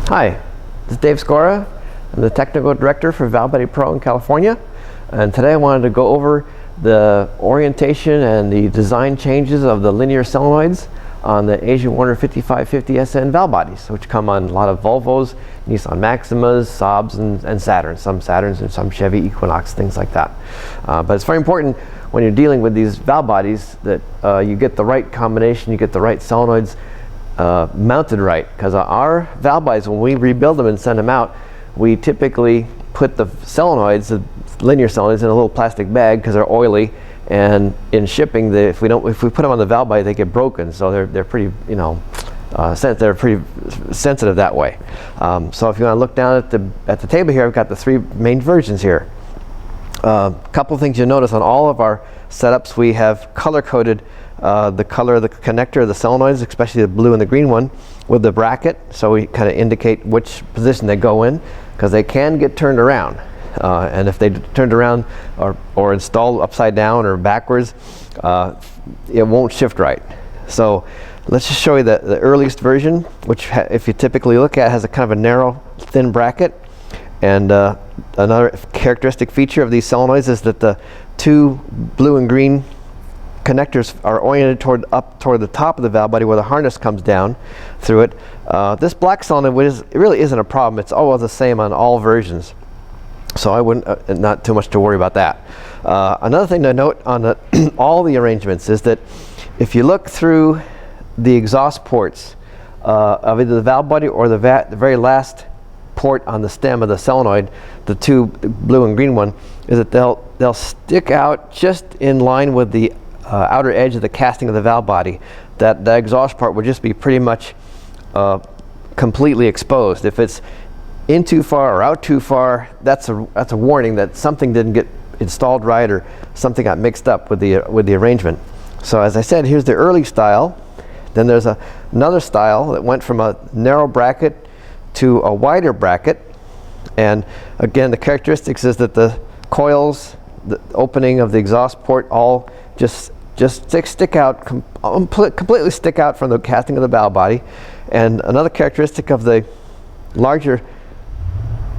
Hi, this is Dave Scora. I'm the Technical Director for Valve Body Pro in California. And today I wanted to go over the orientation and the design changes of the linear solenoids on the AW55 SN valve bodies, which come on a lot of Volvos, Nissan Maximas, Saabs, and Saturns. Some Saturns and some Chevy Equinox, things like that. But it's very important when you're dealing with these valve bodies that you get the right combination, you get the right solenoids mounted right, because our valve bodies, when we rebuild them and send them out, we typically put the solenoids, the linear solenoids, in a little plastic bag because they're oily, and in shipping, if we put them on the valve body, they get broken. So they're pretty, they're pretty sensitive that way. So if you want to look down at the table here, I've got the three main versions here. A couple of things you'll notice on all of our setups, we have color-coded the color of the connector of the solenoids, especially the blue and the green one, with the bracket, so we kind of indicate which position they go in, because they can get turned around. And if they turned around or installed upside down or backwards, it won't shift right. So let's just show you the earliest version, which if you typically look at, has a kind of a narrow, thin bracket. And another characteristic feature of these solenoids is that the two blue and green connectors are oriented up toward the top of the valve body where the harness comes down through it. This black solenoid it really isn't a problem. It's always the same on all versions. So I wouldn't, not too much to worry about that. Another thing to note on all the arrangements is that if you look through the exhaust ports of either the valve body or the very last port on the stem of the solenoid, the two blue and green one, is that they'll stick out just in line with the outer edge of the casting of the valve body. That the exhaust part would just be pretty much completely exposed. If it's in too far or out too far, that's a warning that something didn't get installed right or something got mixed up with the arrangement. So as I said, here's the early style. Then there's another style that went from a narrow bracket to a wider bracket, and again the characteristics is that the coils, the opening of the exhaust port, all just stick out, completely stick out from the casting of the valve body. And another characteristic of the larger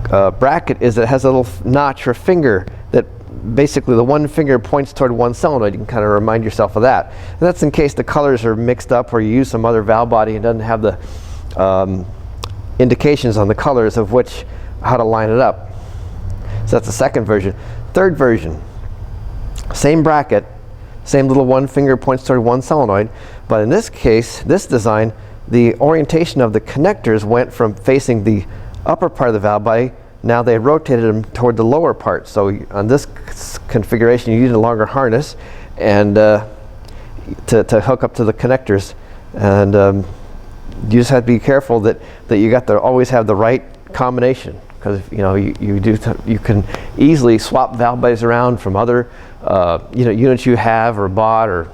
bracket is that it has a little notch or finger that basically the one finger points toward one solenoid. You can kind of remind yourself of that. And that's in case the colors are mixed up or you use some other valve body and doesn't have the indications on the colors of how to line it up. So that's the second version. Third version, same bracket, same little one finger points toward one solenoid, but in this case, this design, the orientation of the connectors went from facing the upper part of the valve body. Now they rotated them toward the lower part. So on this configuration, you need a longer harness and to hook up to the connectors. And you just have to be careful that you got to always have the right combination, because you can easily swap valve bodies around from other units you have or bought or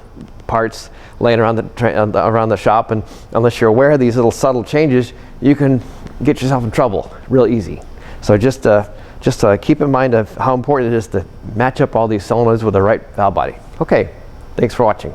parts laying around the shop, and unless you're aware of these little subtle changes, you can get yourself in trouble real easy. So just keep in mind of how important it is to match up all these solenoids with the right valve body. Okay, thanks for watching.